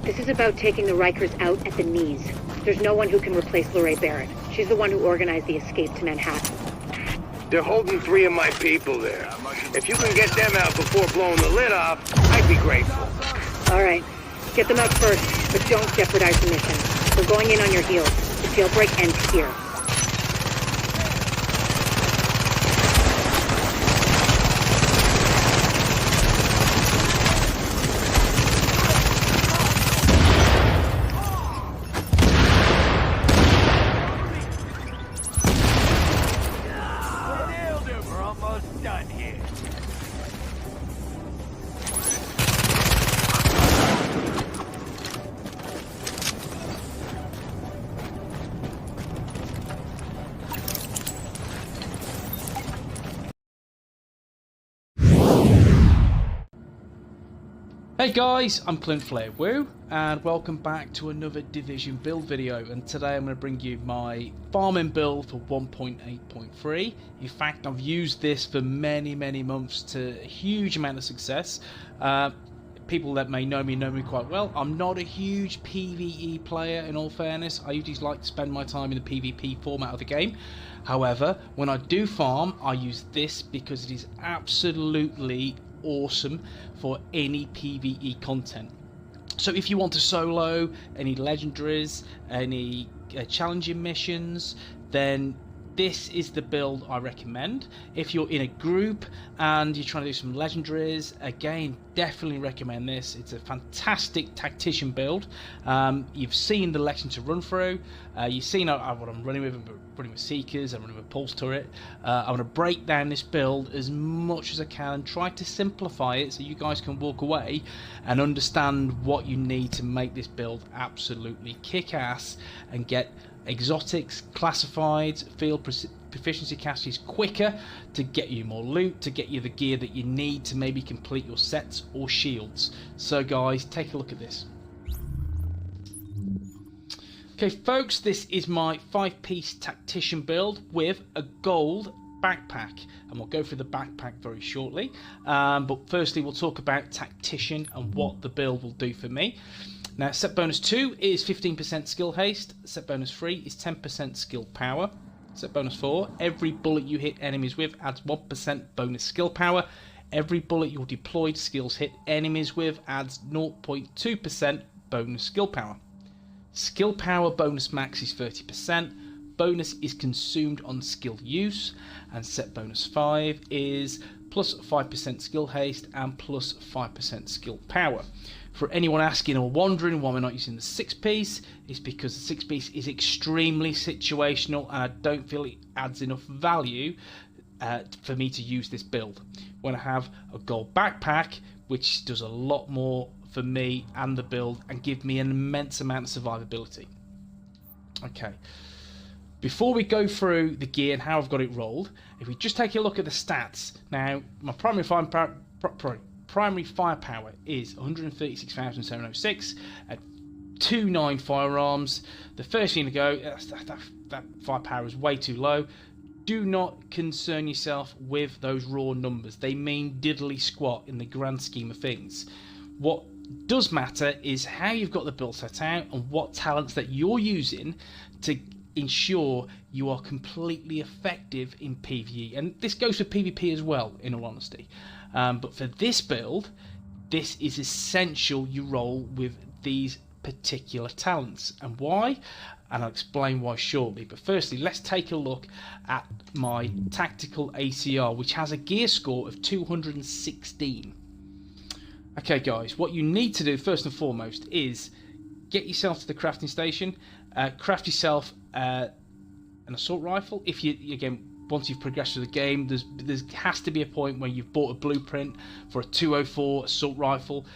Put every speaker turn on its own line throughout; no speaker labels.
This is about taking the Rikers out at the knees. There's no one who can replace Lorraine Barrett. She's the one who organized the escape to Manhattan.
They're holding 3 of my people there. If you can get them out before blowing the lid off, I'd be grateful.
All right. Get them out first, but don't jeopardize the mission. We're going in on your heels. The jailbreak ends here.
Hey guys, I'm Clint Flair Woo, and welcome back to another Division build video. And today I'm going to bring you my farming build for 1.8.3. In fact, I've used this for many months to a huge amount of success. People that may know me quite well. I'm not a huge PVE player, in all fairness. I usually like to spend my time in the PvP format of the game. However, when I do farm, I use this because it is absolutely awesome for any PvE content. So if you want to solo any legendaries, any challenging missions, then this is the build I recommend. If you're in a group and you're trying to do some legendaries, again, definitely recommend this. It's a fantastic tactician build. You've seen the Lexington to run through. You've seen what I'm running with. I'm running with Seekers, I'm running with Pulse Turret. I'm going to break down this build as much as I can and try to simplify it so you guys can walk away and understand what you need to make this build absolutely kick-ass and get exotics, classifieds, field proficiency caches quicker to get you more loot, to get you the gear that you need to maybe complete your sets or shields. So guys, take a look at this. Okay folks, this is my 5-piece tactician build with a gold backpack, and we'll go through the backpack very shortly, but firstly we'll talk about tactician and what the build will do for me. Now, set bonus 2 is 15% skill haste, set bonus 3 is 10% skill power, set bonus 4, every bullet you hit enemies with adds 1% bonus skill power, every bullet your deployed skills hit enemies with adds 0.2% bonus skill power. Skill power bonus max is 30%, bonus is consumed on skill use, and set bonus 5 is plus 5% skill haste and plus 5% skill power. For anyone asking or wondering why we're not using the 6-piece, it's because the 6-piece is extremely situational and I don't feel it adds enough value for me to use this build. When I have a gold backpack, which does a lot more for me and the build and give me an immense amount of survivability. Okay, before we go through the gear and how I've got it rolled, if we just take a look at the stats. Now, my primary firepower is 136,706 at 2.9 firearms. The first thing to go, that firepower is way too low. Do not concern yourself with those raw numbers. They mean diddly squat in the grand scheme of things. What does matter is how you've got the build set out and what talents that you're using to ensure you are completely effective in PvE. And this goes for PvP as well, in all honesty. But for this build, this is essential you roll with these particular talents. And why? And I'll explain why shortly. But firstly, let's take a look at my tactical ACR, which has a gear score of 216. Okay guys, what you need to do first and foremost is get yourself to the crafting station, craft yourself an assault rifle. If you, again, once you've progressed through the game, there has to be a point where you've bought a blueprint for a 204 assault rifle.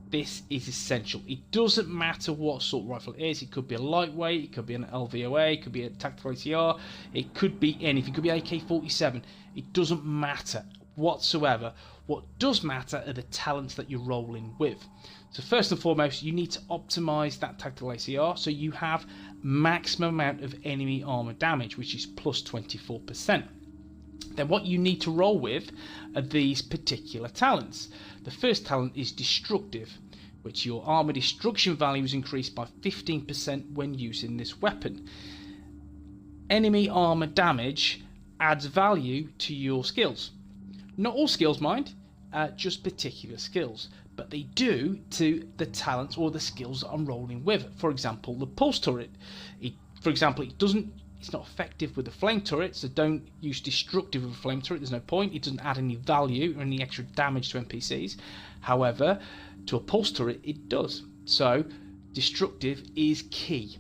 This is essential. It doesn't matter what assault rifle it is. It could be a lightweight, it could be an LVOA, it could be a tactical ACR, it could be anything. It could be AK-47. It doesn't matter whatsoever. What does matter are the talents that you're rolling with. So first and foremost, you need to optimize that tactical ACR so you have maximum amount of enemy armor damage, which is plus 24%. Then what you need to roll with are these particular talents. The first talent is destructive. which your armor destruction value is increased by 15% when using this weapon. Enemy armor damage adds value to your skills. Not all skills, mind, just particular skills, but they do to the talents or the skills that I'm rolling with. For example, the pulse turret. It's not effective with the flame turret, so don't use destructive with a flame turret. There's no point. It doesn't add any value or any extra damage to NPCs. However, to a pulse turret, it does. So destructive is key.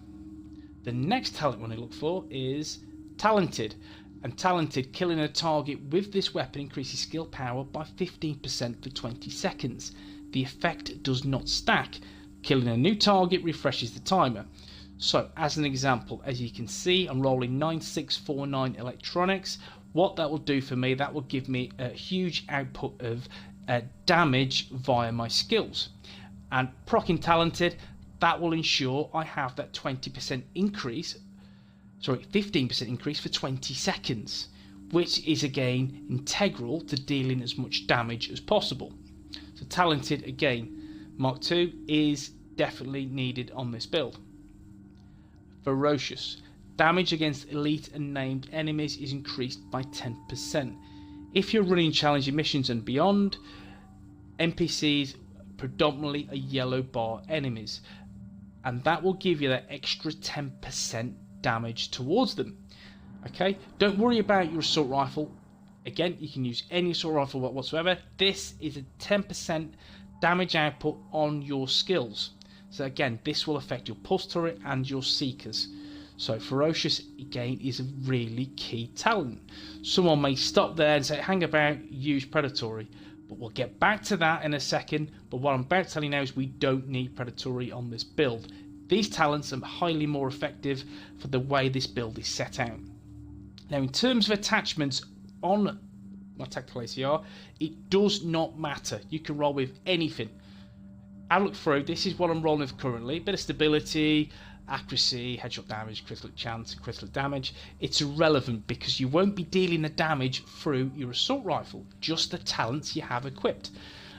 The next talent we want to look for is talented. And talented, killing a target with this weapon increases skill power by 15% for 20 seconds. The effect does not stack. Killing a new target refreshes the timer. So, as an example, as you can see, I'm rolling 9649 electronics. What that will do for me, that will give me a huge output of damage via my skills. And proccing talented, that will ensure I have that 15% increase for 20 seconds, which is again integral to dealing as much damage as possible. So talented, again, Mark II is definitely needed on this build. Ferocious. Damage against elite and named enemies is increased by 10%. If you're running challenging missions and beyond, NPCs predominantly are yellow bar enemies, and that will give you that extra 10% damage towards them. Okay, don't worry about your assault rifle. Again, you can use any assault rifle whatsoever. This is a 10% damage output on your skills. So again, this will affect your pulse turret and your seekers. So ferocious again is a really key talent. Someone may stop there and say, hang about, use predatory, but we'll get back to that in a second. But what I'm about to tell you now is we don't need predatory on this build. These talents are highly more effective for the way this build is set out. Now, in terms of attachments on my tactical ACR, it does not matter. You can roll with anything. I look through, this is what I'm rolling with currently. Bit of stability, accuracy, headshot damage, critical chance, and critical damage. It's irrelevant because you won't be dealing the damage through your assault rifle, just the talents you have equipped.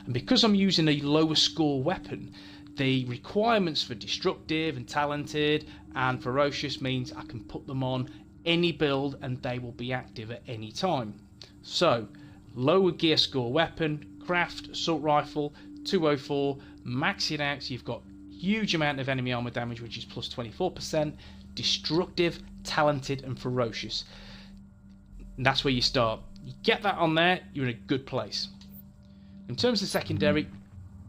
And because I'm using a lower score weapon, the requirements for destructive and talented and ferocious means I can put them on any build and they will be active at any time. So, lower gear score weapon, craft, assault rifle, 204, max it out so you've got huge amount of enemy armor damage, which is plus 24%, destructive, talented and ferocious. And that's where you start. You get that on there, you're in a good place. In terms of secondary,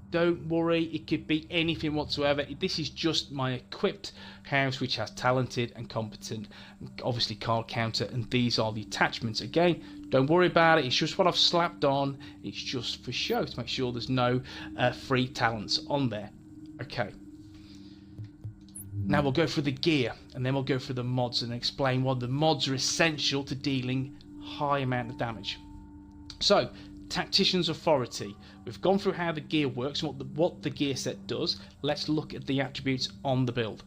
don't worry, it could be anything whatsoever. This is just my equipped house, which has talented and competent, obviously card counter, and these are the attachments. Again, don't worry about it, it's just what I've slapped on. It's just for show to make sure there's no free talents on there. Okay, now we'll go through the gear and then we'll go through the mods and explain why the mods are essential to dealing high amount of damage. So, Tactician's Authority. We've gone through how the gear works and what the gear set does. Let's look at the attributes on the build.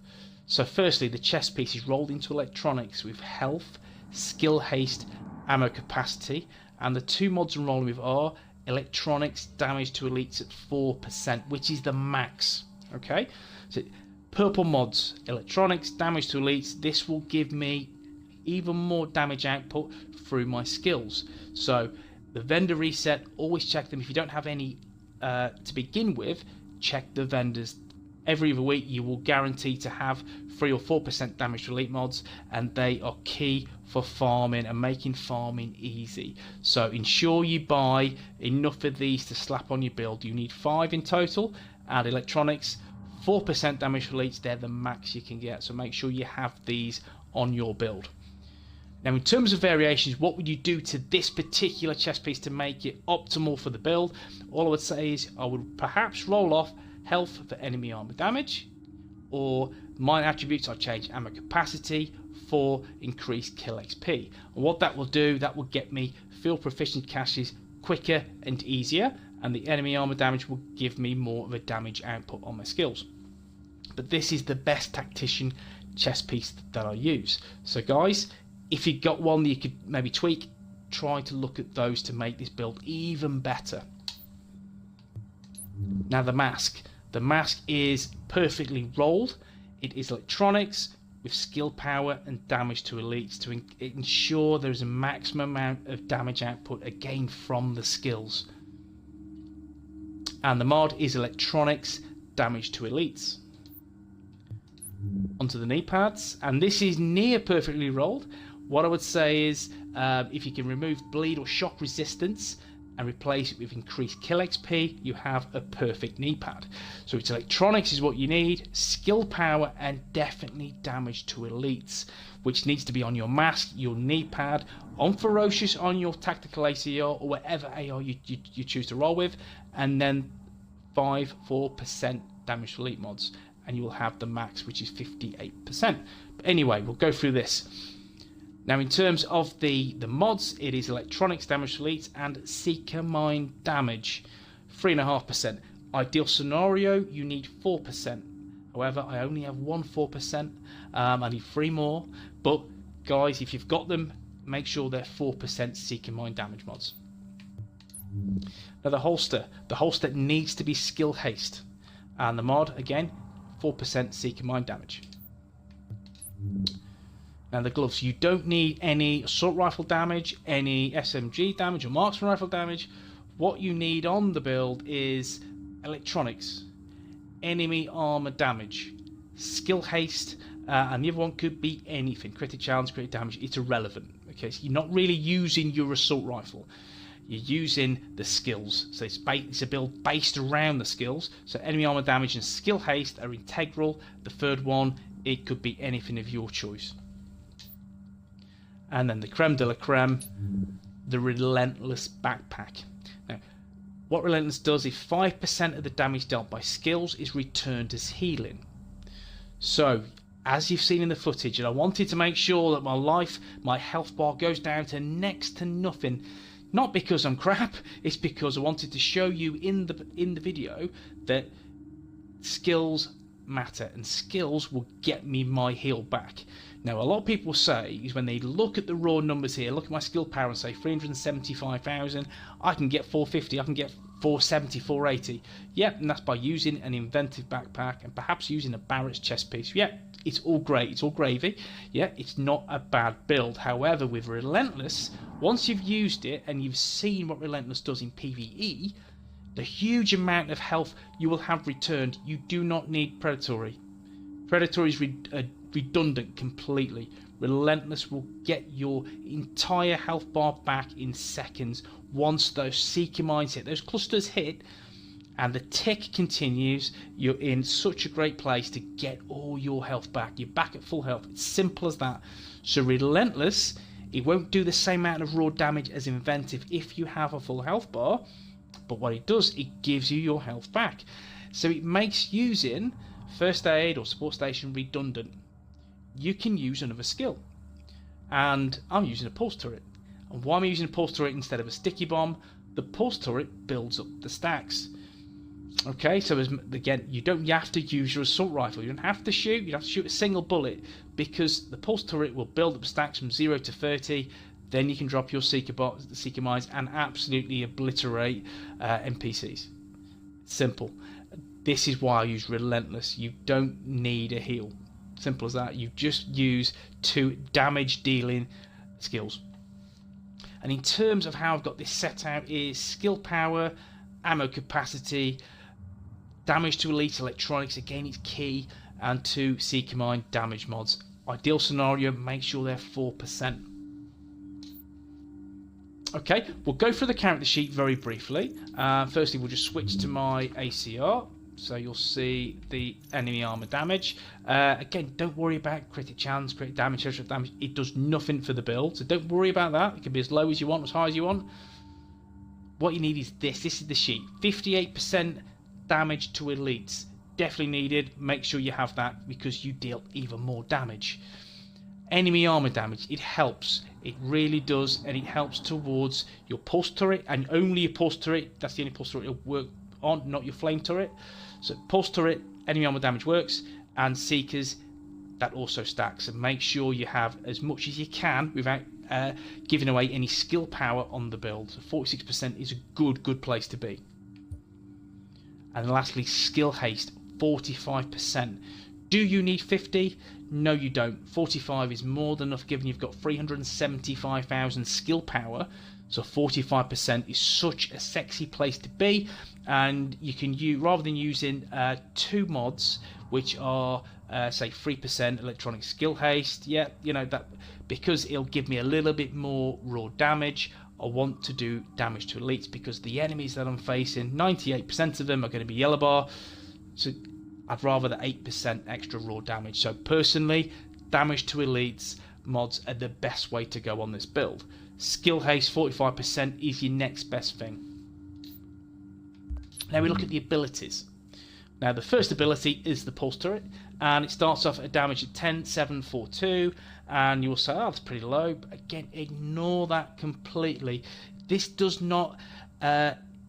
So firstly, the chest piece is rolled into electronics with health, skill haste, ammo capacity, and the two mods I'm rolling with are electronics damage to elites at 4%, which is the max. Okay, so purple mods, electronics damage to elites. This will give me even more damage output through my skills. So the vendor reset, always check them. If you don't have any to begin with, check the vendors. Every other week you will guarantee to have 3 or 4% damage to elite mods, and they are key for farming and making farming easy. So ensure you buy enough of these to slap on your build. You need 5 in total. Add electronics, 4% damage to elites, they're the max you can get. So make sure you have these on your build. Now, in terms of variations, what would you do to this particular chest piece to make it optimal for the build? All I would say is I would perhaps roll off health for enemy armor damage, or my attributes, I'll change ammo capacity for increased kill XP. And what that will do, that will get me field proficient caches quicker and easier, and the enemy armor damage will give me more of a damage output on my skills. But this is the best tactician chest piece that I use. So guys, if you've got one that you could maybe tweak, try to look at those to make this build even better. Now the mask. The mask is perfectly rolled. It is electronics with skill power and damage to elites to ensure there is a maximum amount of damage output again from the skills. And the mod is electronics damage to elites. Onto the knee pads, and this is near perfectly rolled. What I would say is if you can remove bleed or shock resistance and replace it with increased kill XP, you have a perfect knee pad. So it's electronics is what you need, skill power, and definitely damage to elites, which needs to be on your mask, your knee pad, on Ferocious, on your tactical ACR, or whatever AR you choose to roll with, and then 4% damage to elite mods, and you will have the max, which is 58%. But anyway, we'll go through this. Now, in terms of the mods, it is electronics damage to elites and seeker mine damage, 3.5%. Ideal scenario, you need 4%. However, I only have 4%. I need 3 more. But guys, if you've got them, make sure they're 4% seeker mine damage mods. Now, the holster needs to be skill haste, and the mod again, 4% seeker mine damage. Now the gloves, you don't need any assault rifle damage, any SMG damage or marksman rifle damage. What you need on the build is electronics, enemy armor damage, skill haste, and the other one could be anything. Critic challenge, critic damage, it's irrelevant. Okay, so you're not really using your assault rifle. You're using the skills. So it's a build based around the skills. So enemy armor damage and skill haste are integral. The third one, it could be anything of your choice. And then the creme de la creme, the Relentless Backpack. Now, what Relentless does is 5% of the damage dealt by skills is returned as healing. So, as you've seen in the footage, and I wanted to make sure that my health bar goes down to next to nothing. Not because I'm crap, it's because I wanted to show you in the video that skills matter, and skills will get me my heal back. Now, a lot of people say is when they look at the raw numbers here, look at my skill power and say 375,000, I can get 450, I can get 470, 480. Yep, and that's by using an inventive backpack and perhaps using a Barrett's chest piece. Yep, it's all great, it's all gravy. Yeah, it's not a bad build. However, with Relentless, once you've used it and you've seen what Relentless does in PVE, the huge amount of health you will have returned, you do not need Predatory. Predatory is redundant completely. Relentless will get your entire health bar back in seconds once those seeker mines hit, those clusters hit, and the tick continues. You're in such a great place to get all your health back. You're back at full health. It's simple as that. So Relentless, it won't do the same amount of raw damage as Inventive if you have a full health bar, but what it does, it gives you your health back. So it makes using first aid or support station redundant. You can use another skill, and I'm using a pulse turret. And why am I using a pulse turret instead of a sticky bomb? The pulse turret builds up the stacks. Okay, so again, you don't have to use your assault rifle. You don't have to shoot. You have to shoot a single bullet, because the pulse turret will build up stacks from 0 to 30. Then you can drop your seeker mines and absolutely obliterate NPCs. Simple. This is why I use Relentless. You don't need a heal. Simple as that. You just use 2 damage dealing skills. And in terms of how I've got this set out is skill power, ammo capacity, damage to elite electronics, again it's key, and 2 seeker mine damage mods. Ideal scenario, make sure they're 4%. Okay, we'll go through the character sheet very briefly. Firstly, we'll just switch to my ACR. So you'll see the enemy armor damage. Again, don't worry about critic chance, critic damage, terrestrial damage. It does nothing for the build, so don't worry about that. It can be as low as you want, as high as you want. What you need is this. This is the sheet. 58% damage to elites. Definitely needed. Make sure you have that because you deal even more damage. Enemy armor damage. It helps. It really does, and it helps towards your pulse turret, and only your pulse turret. That's the only pulse turret it'll work on, not your flame turret. So pulse turret, enemy armor damage works, and seekers, that also stacks. And make sure you have as much as you can without giving away any skill power on the build. So 46% is a good place to be. And lastly, skill haste, 45%. Do you need 50? No, you don't. 45 is more than enough, given you've got 375,000 skill power. So 45% is such a sexy place to be, and you can use, rather than using 2 mods, which are say 3% electronic skill haste. Yeah, you know that, because it'll give me a little bit more raw damage. I want to do damage to elites because the enemies that I'm facing, 98% of them are going to be yellow bar. So I'd rather the 8% extra raw damage. So personally, damage to elites mods are the best way to go on this build. Skill haste 45% is your next best thing. Now we look at the abilities. Now the first ability is the pulse turret, and it starts off at a damage at 10, 7, 4, 2, and you'll say, oh, that's pretty low. But again, ignore that completely. This does not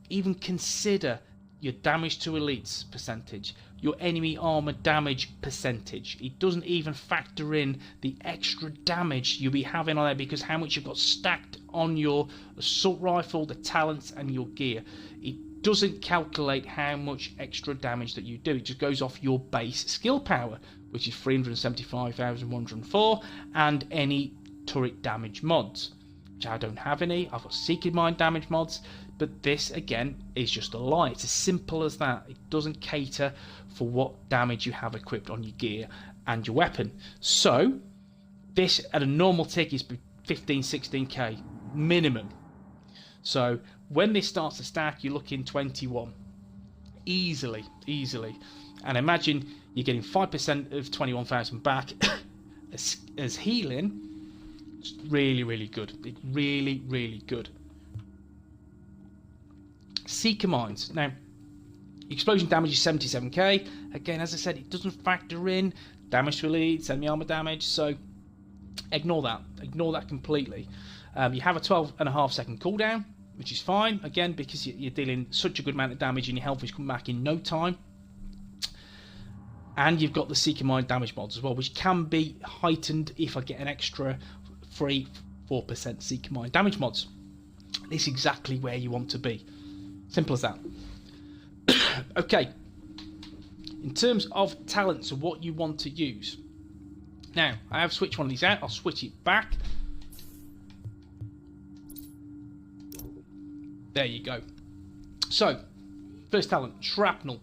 even consider your damage to elites percentage, your enemy armor damage percentage. It doesn't even factor in the extra damage you'll be having on there, because how much you've got stacked on your assault rifle, the talents, and your gear. It doesn't calculate how much extra damage that you do. It just goes off your base skill power, which is 375,104, and any turret damage mods, which I don't have any. I've got Seeker Mine damage mods, but this again is just a lie. It's as simple as that. It doesn't cater for what damage you have equipped on your gear and your weapon. So this at a normal tick is 15, 16k minimum. So when this starts to stack, you're looking 21 easily. And imagine you're getting 5% of 21,000 back as healing. It's really good. It's really good. Seeker Mines. Now, explosion damage is 77k. Again, as I said, it doesn't factor in damage to elites, enemy armor damage, so ignore that. Ignore that completely. You have a 12.5 second cooldown, which is fine, again, because you're dealing such a good amount of damage and your health is coming back in no time. And you've got the Seeker Mine damage mods as well, which can be heightened if I get an extra 4% Seeker Mine damage mods. This is exactly where you want to be. Simple as that. Okay. In terms of talents and what you want to use. Now, I have switched one of these out. I'll switch it back. There you go. So, first talent, Shrapnel.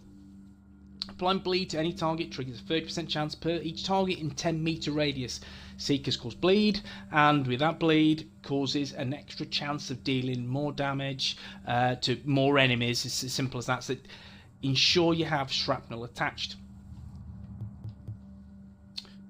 Applying bleed to any target triggers a 30% chance per each target in 10 meter radius. Seekers cause bleed, and with that bleed causes an extra chance of dealing more damage to more enemies. It's as simple as that. So ensure you have shrapnel attached.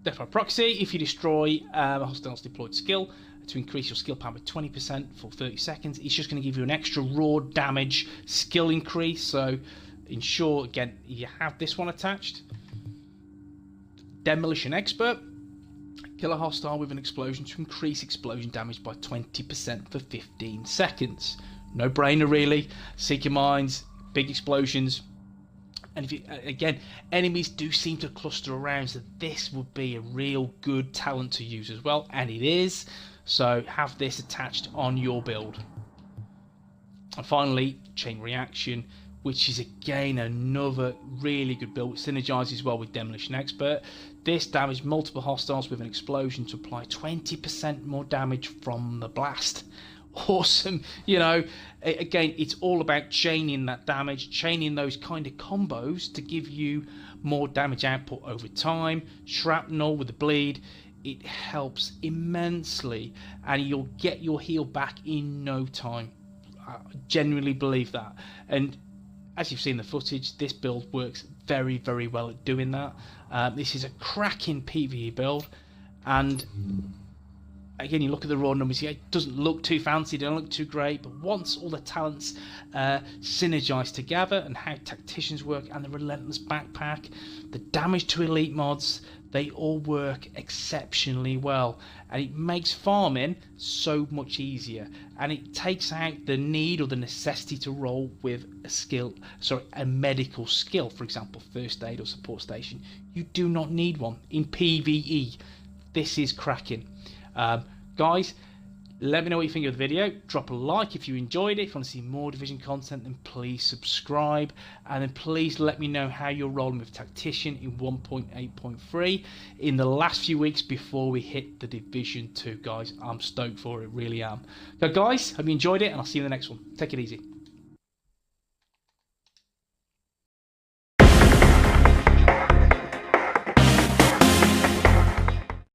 Death by proxy, if you destroy a hostile's deployed skill to increase your skill power by 20% for 30 seconds, it's just going to give you an extra raw damage skill increase. So ensure, again, you have this one attached. Demolition Expert. Kill a hostile with an explosion to increase explosion damage by 20% for 15 seconds. No brainer, really. Seeker Mines, big explosions. And if you, again, enemies do seem to cluster around, so this would be a real good talent to use as well, and it is. So have this attached on your build. And finally, Chain Reaction, which is again another really good build. It synergizes well with Demolition Expert. This damages multiple hostiles with an explosion to apply 20% more damage from the blast. Awesome. You know, again, it's all about chaining that damage, chaining those kind of combos to give you more damage output over time. Shrapnel with the bleed, it helps immensely, and you'll get your heal back in no time. I genuinely believe that. And as you've seen the footage, this build works very, very well at doing that. This is a cracking PVE build, and again, you look at the raw numbers here, it doesn't look too fancy, it don't look too great, but once all the talents synergize together, and how Tacticians work, and the Relentless Backpack, the damage to elite mods, they all work exceptionally well, and it makes farming so much easier, and it takes out the need or the necessity to roll with a medical skill, for example, first aid or support station. You do not need one in PVE. This is cracking. Guys, Let me know what you think of the video. Drop a like if you enjoyed it. If you want to see more Division content, then please subscribe. And then please let me know how you're rolling with Tactician in 1.8.3 in the last few weeks before we hit the Division 2, guys. I'm stoked for it, really am. So guys, hope you enjoyed it, and I'll see you in the next one. Take it easy.